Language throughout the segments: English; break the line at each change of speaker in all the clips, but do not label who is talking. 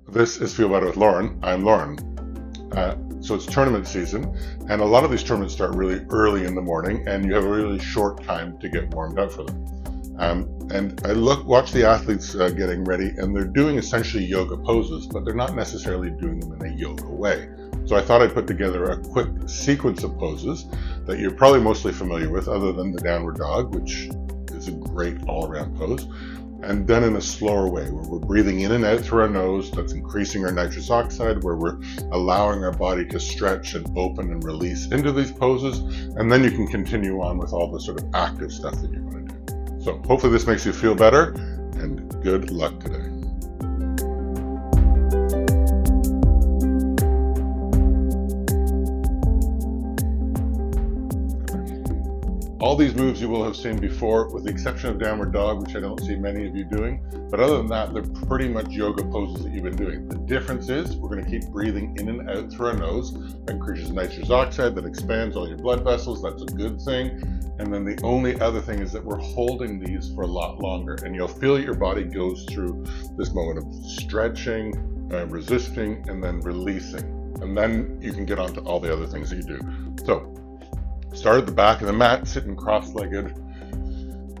This is Feel Better with Lauren. I'm Lauren. So it's tournament season, and a lot of these tournaments start really early in the morning, and you have a really short time to get warmed up for them. And I watch the athletes getting ready, and they're doing essentially yoga poses, but they're not necessarily doing them in a yoga way. So I thought I'd put together a quick sequence of poses that you're probably mostly familiar with, other than the downward dog, which is a great all-around pose, and done in a slower way, where we're breathing in and out through our nose. That's increasing our nitrous oxide, where we're allowing our body to stretch and open and release into these poses. And then you can continue on with all the sort of active stuff that you're going to do. So hopefully this makes you feel better, and good luck today. All these moves you will have seen before, with the exception of downward dog, which I don't see many of you doing. But other than that, they're pretty much yoga poses that you've been doing. The difference is we're going to keep breathing in and out through our nose. That increases nitrous oxide, that expands all your blood vessels. That's a good thing. And then the only other thing is that we're holding these for a lot longer. And you'll feel your body goes through this moment of stretching, resisting, and then releasing. And then you can get on to all the other things that you do. So start at the back of the mat, sitting cross-legged,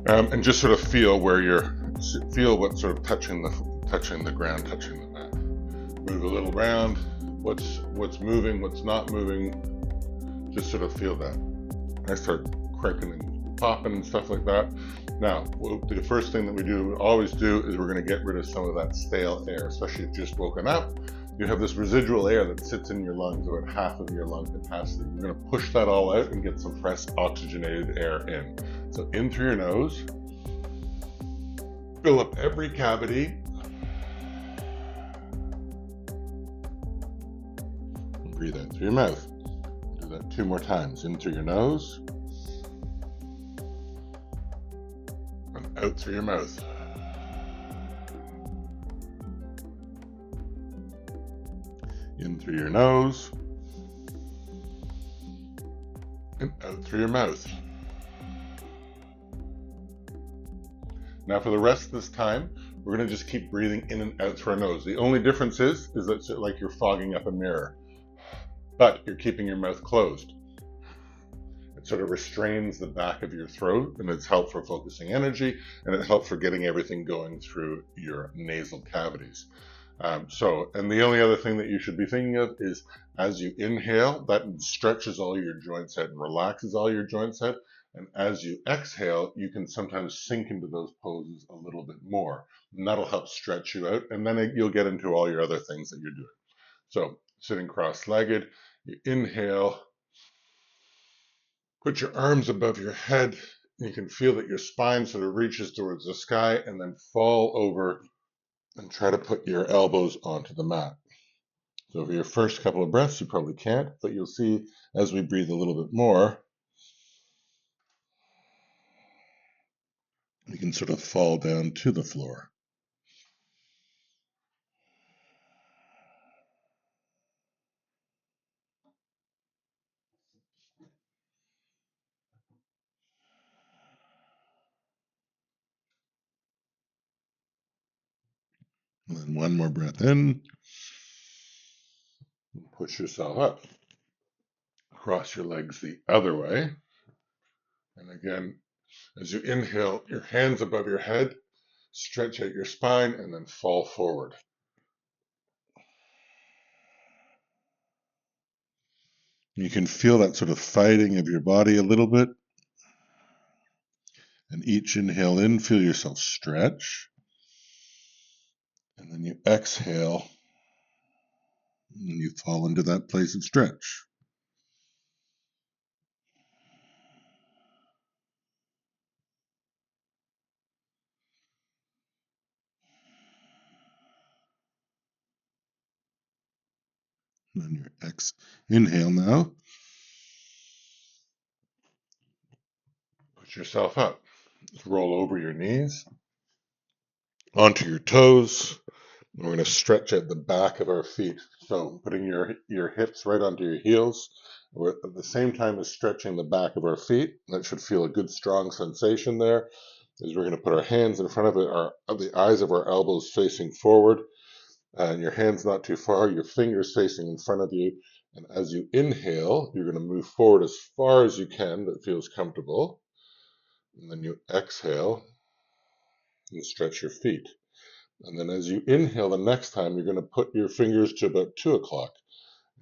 and just sort of feel what's sort of touching the ground, touching the mat. Move a little around. What's moving, what's not moving. Just sort of feel that. I start cranking and popping and stuff like that. Now, the first thing that we always do is we're going to get rid of some of that stale air, especially if you've just woken up. You have this residual air that sits in your lungs, about half of your lung capacity. You're going to push that all out and get some fresh oxygenated air in. So in through your nose, fill up every cavity, and breathe out through your mouth. Do that 2 more times. In through your nose, and out through your mouth. In through your nose, and out through your mouth. Now for the rest of this time, we're going to just keep breathing in and out through our nose. The only difference is that it's like you're fogging up a mirror, but you're keeping your mouth closed. It sort of restrains the back of your throat, and it's helpful for focusing energy, and it helps for getting everything going through your nasal cavities. And the only other thing that you should be thinking of is as you inhale, that stretches all your joints out and relaxes all your joints out. And as you exhale, you can sometimes sink into those poses a little bit more. And that'll help stretch you out. And then you'll get into all your other things that you're doing. So sitting cross-legged, you inhale, put your arms above your head. You can feel that your spine sort of reaches towards the sky, and then fall over and try to put your elbows onto the mat. So for your first couple of breaths, you probably can't, but you'll see as we breathe a little bit more, we can sort of fall down to the floor. And then one more breath in. Push yourself up. Cross your legs the other way. And again, as you inhale, your hands above your head, stretch out your spine, and then fall forward. You can feel that sort of fighting of your body a little bit. And each inhale in, feel yourself stretch. And then you exhale, and you fall into that place of stretch. And then your inhale now. Push yourself up. Just roll over your knees, onto your toes. We're going to stretch out the back of our feet. So putting your hips right onto your heels. We're at the same time as stretching the back of our feet. That should feel a good strong sensation there. As we're going to put our hands in front of it, the eyes of our elbows facing forward. And your hand's not too far, your fingers facing in front of you. And as you inhale, you're going to move forward as far as you can that feels comfortable. And then you exhale and stretch your feet. And then as you inhale the next time, you're going to put your fingers to about 2 o'clock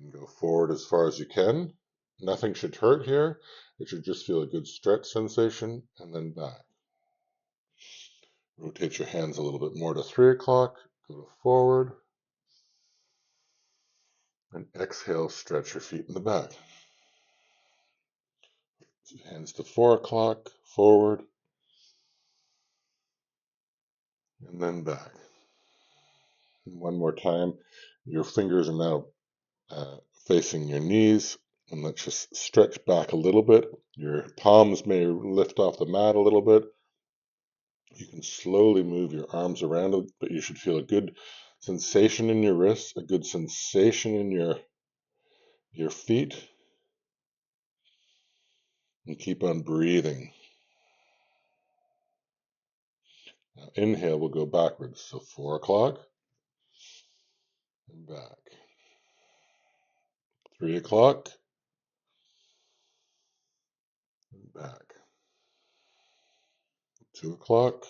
and go forward as far as you can. Nothing should hurt here. It should just feel a good stretch sensation, and then back. Rotate your hands a little bit more to 3 o'clock, go to forward, and exhale, stretch your feet in the back. Hands to 4 o'clock, forward, and then back. And one more time. Your fingers are now facing your knees, and let's just stretch back a little bit. Your palms may lift off the mat a little bit. You can slowly move your arms around it, but you should feel a good sensation in your wrists, a good sensation in your feet, and keep on breathing. Now inhale, we'll go backwards. So 4 o'clock, and back. 3 o'clock, and back. 2 o'clock,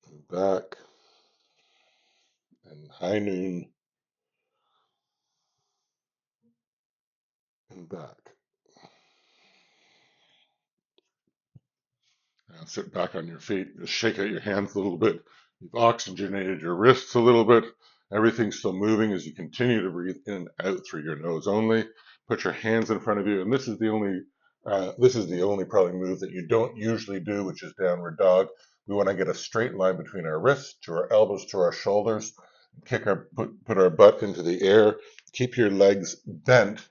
and back. And high noon, and back. Now sit back on your feet, just shake out your hands a little bit. You've oxygenated your wrists a little bit. Everything's still moving as you continue to breathe in and out through your nose only. Put your hands in front of you, and this is the only probably move that you don't usually do, which is downward dog. We want to get a straight line between our wrists to our elbows to our shoulders. Put our butt into the air. Keep your legs bent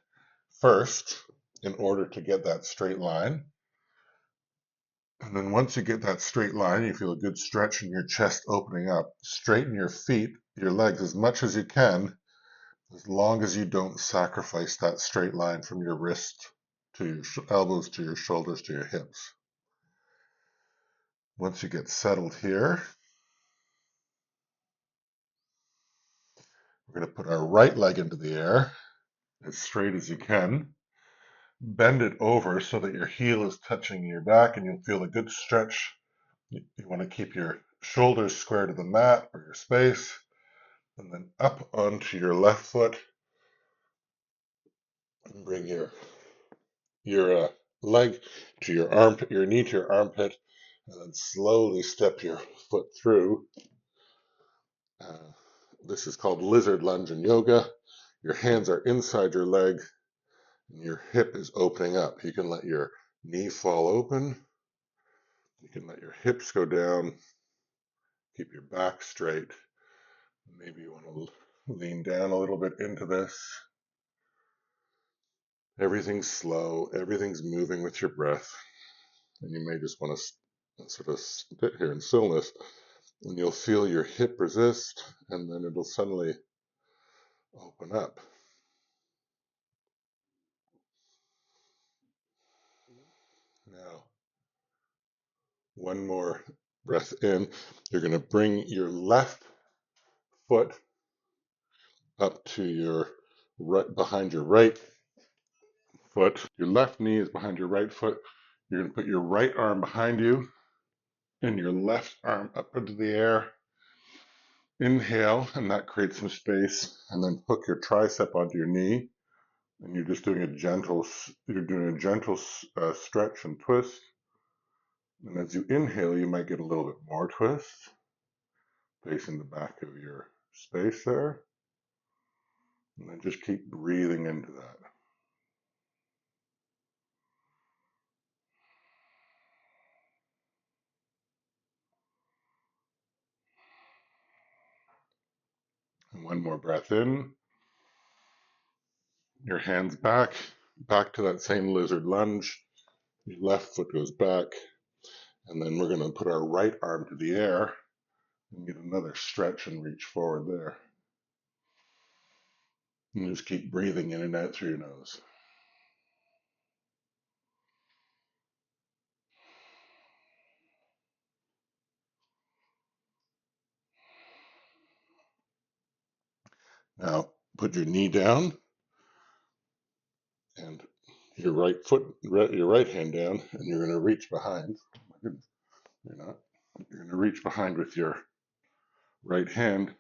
first in order to get that straight line. And then once you get that straight line, you feel a good stretch in your chest opening up. Straighten your feet, your legs as much as you can, as long as you don't sacrifice that straight line from your wrist to your elbows to your shoulders to your hips. Once you get settled here, we're going to put our right leg into the air as straight as you can. Bend it over so that your heel is touching your back and you'll feel a good stretch. You want to keep your shoulders square to the mat or your space. And then up onto your left foot, and bring your leg to your armpit, your knee to your armpit, and then slowly step your foot through. This is called lizard lunge in yoga. Your hands are inside your leg, and your hip is opening up. You can let your knee fall open. You can let your hips go down. Keep your back straight. Maybe you want to lean down a little bit into this. Everything's slow. Everything's moving with your breath. And you may just want to sort of sit here in stillness, and you'll feel your hip resist, and then it'll suddenly open up. Now, one more breath in. You're going to bring your left foot up to your right, behind your right foot. Your left knee is behind your right foot. You're going to put your right arm behind you and your left arm up into the air. Inhale, and that creates some space, and then hook your tricep onto your knee, and you're just doing a gentle stretch and twist. And as you inhale, you might get a little bit more twist, facing the back of your space there, and then just keep breathing into that. And one more breath in. Your hands back to that same lizard lunge. Your left foot goes back, and then we're going to put our right arm to the air and get another stretch and reach forward there. And just keep breathing in and out through your nose. Now put your knee down and your your right hand down, and you're going to reach behind. Oh my goodness, you're not. You're going to reach behind with your right hand,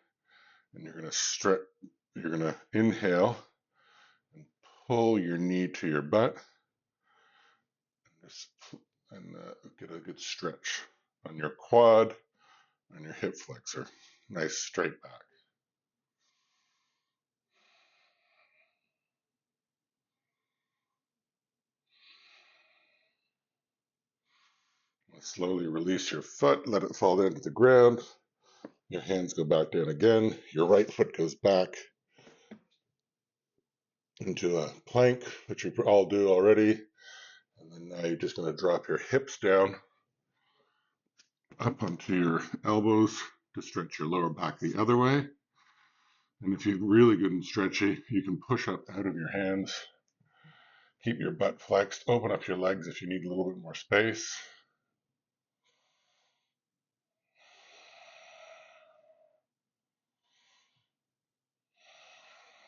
and you're going to stretch. You're going to inhale and pull your knee to your butt, and just get a good stretch on your quad and your hip flexor. Nice straight back. Slowly release your foot, let it fall down to the ground. Your hands go back down again. Your right foot goes back into a plank, which you all do already. And then now you're just going to drop your hips down up onto your elbows to stretch your lower back the other way. And if you're really good and stretchy, you can push up out of your hands. Keep your butt flexed. Open up your legs if you need a little bit more space.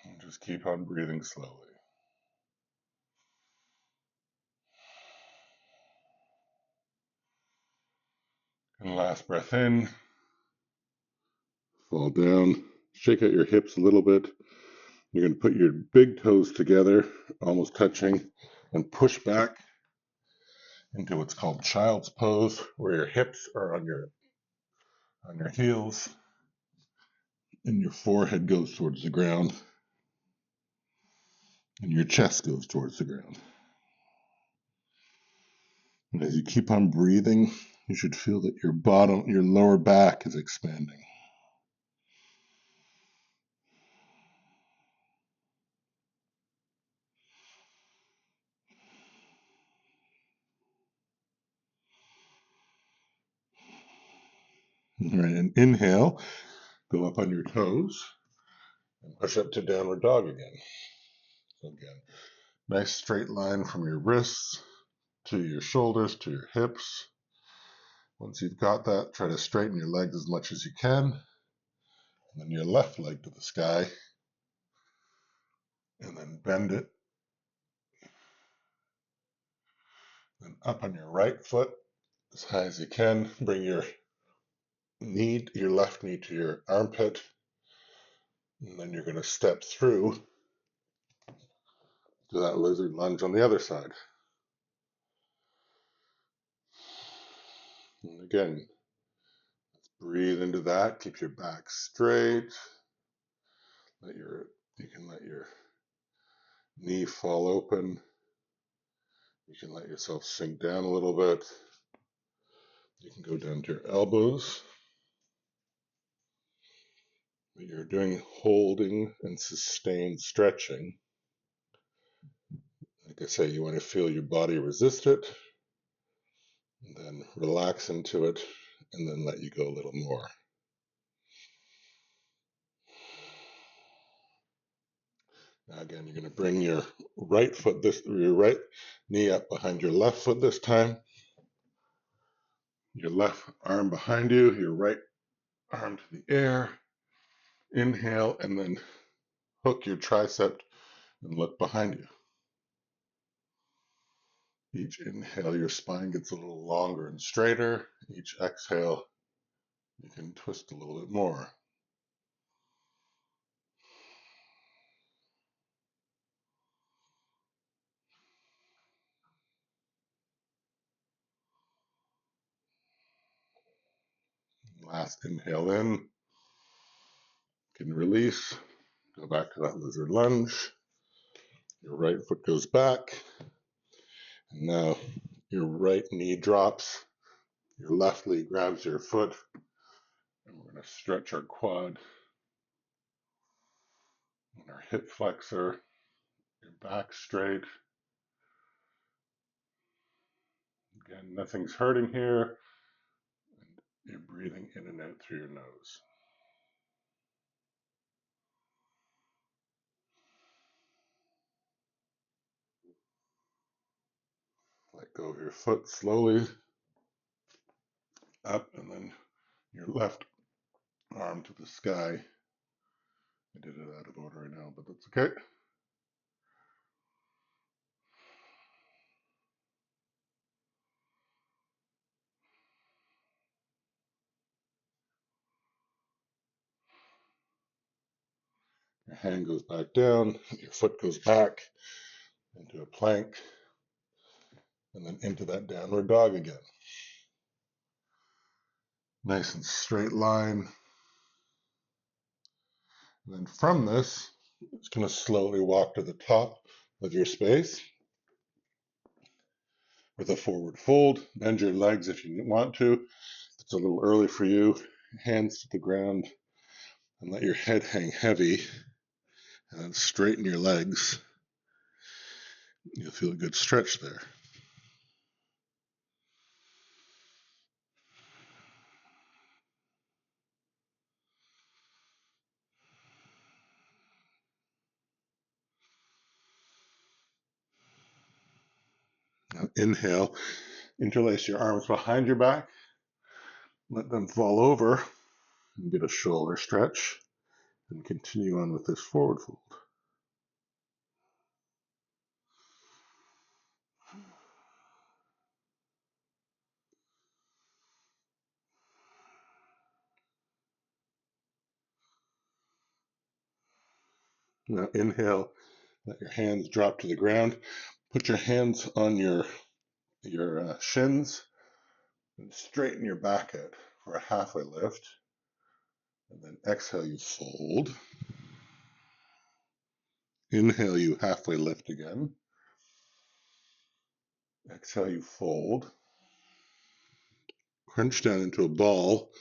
And just keep on breathing slowly. And last breath in. Fall down. Shake out your hips a little bit. You're going to put your big toes together, almost touching, and push back into what's called child's pose, where your hips are on your heels and your forehead goes towards the ground and your chest goes towards the ground. And as you keep on breathing, you should feel that your lower back is expanding. All right, and inhale, go up on your toes and push up to downward dog again. So again, nice straight line from your wrists to your shoulders to your hips. Once you've got that, try to straighten your legs as much as you can. And then your left leg to the sky. And then bend it. Then up on your right foot as high as you can. Bring your left knee to your armpit. And then you're going to step through to that lizard lunge on the other side. And again, breathe into that. Keep your back straight. You can let your knee fall open. You can let yourself sink down a little bit. You can go down to your elbows. But you're doing holding and sustained stretching. Like I say, you want to feel your body resist it, and then relax into it, and then let you go a little more. Now again, you're going to bring your right knee up behind your left foot this time. Your left arm behind you, your right arm to the air. Inhale, and then hook your tricep and look behind you. Each inhale, your spine gets a little longer and straighter. Each exhale, you can twist a little bit more. Last inhale in, you can release, go back to that lizard lunge. Your right foot goes back. And now your right knee drops. Your left leg grabs your foot. And we're going to stretch our quad and our hip flexor, your back straight. Again, nothing's hurting here. And you're breathing in and out through your nose. Let go of your foot slowly up, and then your left arm to the sky. I did it out of order right now, but that's okay. Your hand goes back down, your foot goes back into a plank, and then into that downward dog again. Nice and straight line. And then from this, it's going to slowly walk to the top of your space with a forward fold. Bend your legs if you want to. If it's a little early for you, hands to the ground, and let your head hang heavy, and then straighten your legs. You'll feel a good stretch there. Now inhale, interlace your arms behind your back, let them fall over, and get a shoulder stretch, and continue on with this forward fold. Now inhale, let your hands drop to the ground. Put your hands on your shins and straighten your back out for a halfway lift. And then exhale, you fold. Inhale, you halfway lift again. Exhale, you fold. Crunch down into a ball.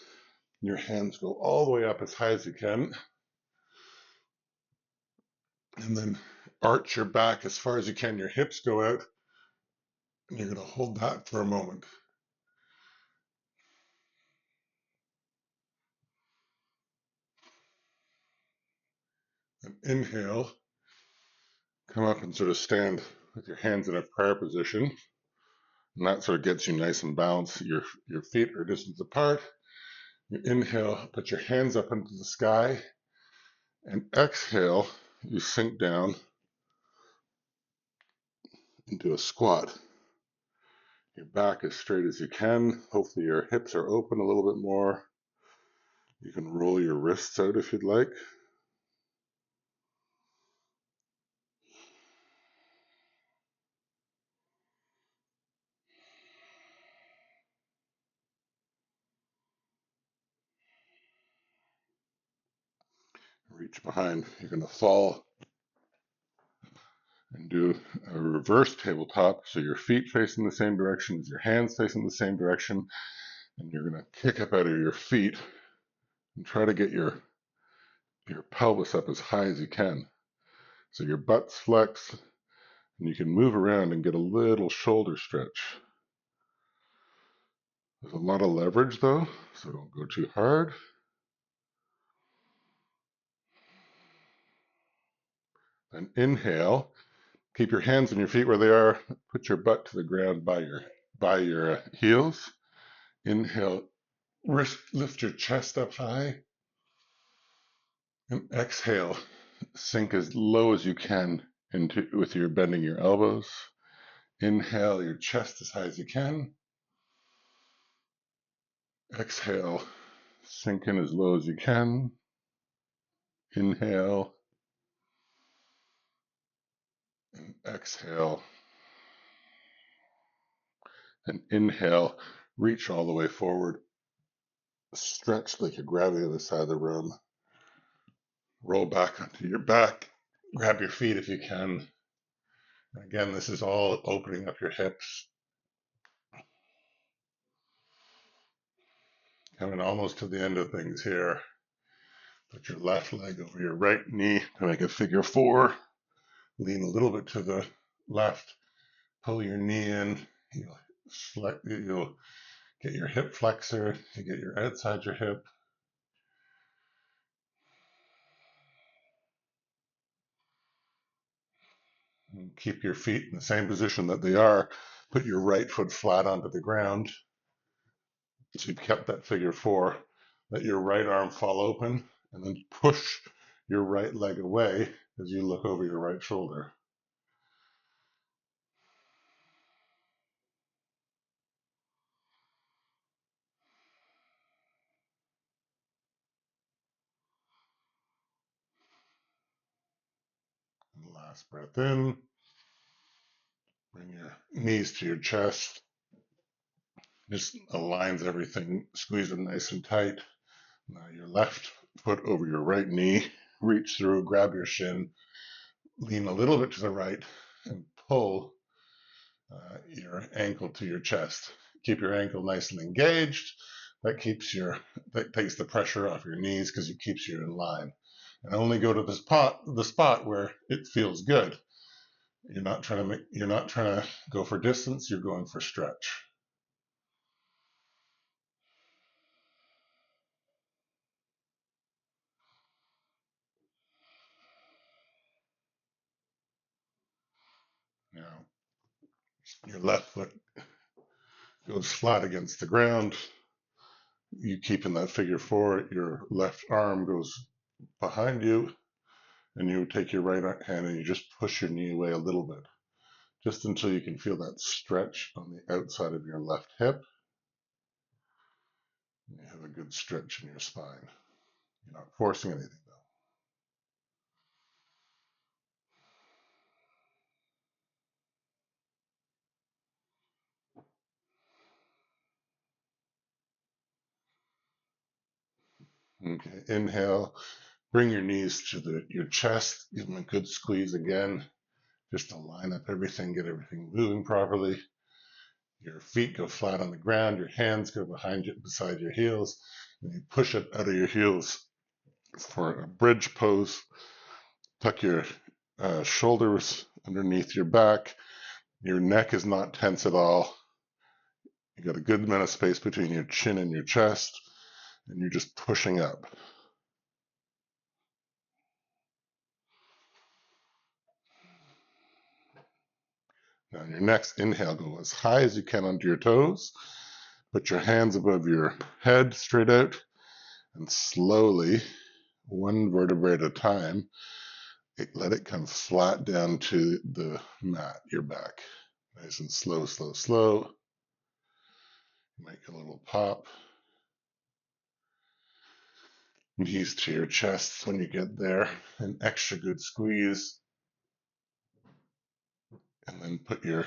Your hands go all the way up as high as you can. And then arch your back as far as you can. Your hips go out. And you're going to hold that for a moment. And inhale. Come up and sort of stand with your hands in a prayer position. And that sort of gets you nice and balanced. Your feet are distance apart. You inhale, put your hands up into the sky. And exhale, you sink down into a squat. Your back as straight as you can. Hopefully your hips are open a little bit more. You can roll your wrists out if you'd like. Reach behind. You're going to fall and do a reverse tabletop. So your feet facing the same direction as your hands facing the same direction. And you're going to kick up out of your feet and try to get your pelvis up as high as you can. So your butt's flexed and you can move around and get a little shoulder stretch. There's a lot of leverage though, so don't go too hard. Then inhale, keep your hands on your feet where they are, put your butt to the ground by your heels. Inhale, lift your chest up high. And exhale, sink as low as you can into with your bending your elbows. Inhale, your chest as high as you can. Exhale, sink in as low as you can. Inhale and exhale. And inhale, reach all the way forward. Stretch like you're grabbing the other side of the room. Roll back onto your back. Grab your feet if you can. Again, this is all opening up your hips. Coming almost to the end of things here. Put your left leg over your right knee to make a figure four. Lean a little bit to the left. Pull your knee in. You'll get your hip flexor. You get your outside your hip. And keep your feet in the same position that they are. Put your right foot flat onto the ground. So you've kept that figure four. Let your right arm fall open and then push your right leg away as you look over your right shoulder. And last breath in. Bring your knees to your chest. Just aligns everything, squeeze them nice and tight. Now your left foot over your right knee. Reach through, grab your shin, lean a little bit to the right, and pull your ankle to your chest. Keep your ankle nice and engaged. That takes the pressure off your knees because it keeps you in line. And only go to the spot where it feels good. You're not trying to go for distance, you're going for stretch. Now, your left foot goes flat against the ground. You keep in that figure four, your left arm goes behind you, and you take your right hand and you just push your knee away a little bit, just until you can feel that stretch on the outside of your left hip. You have a good stretch in your spine. You're not forcing anything though. Okay, inhale, bring your knees to your chest, give them a good squeeze again, just to line up everything, get everything moving properly. Your feet go flat on the ground, your hands go behind you, beside your heels, and you push it out of your heels for a bridge pose. Tuck your shoulders underneath your back. Your neck is not tense at all. You got a good amount of space between your chin and your chest, and you're just pushing up. Now, on your next inhale, go as high as you can onto your toes. Put your hands above your head, straight out, and slowly, one vertebrae at a time, let it come flat down to the mat, your back. Nice and slow, slow, slow. Make a little pop. Knees to your chest when you get there. An extra good squeeze. And then put your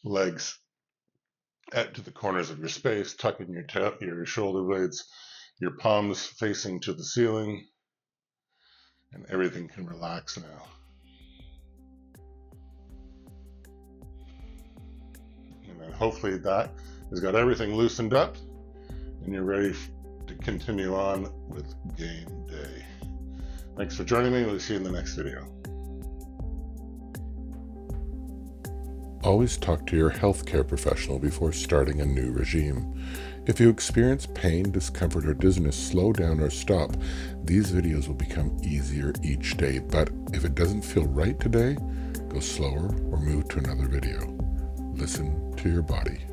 legs out to the corners of your space, tucking your shoulder blades, your palms facing to the ceiling, and everything can relax now. And then hopefully that has got everything loosened up, and you're ready to continue on with game day. Thanks for joining me. We'll see you in the next video.
Always talk to your healthcare professional before starting a new regime. If you experience pain, discomfort, or dizziness, slow down or stop. These videos will become easier each day, but if it doesn't feel right today, go slower or move to another video. Listen to your body.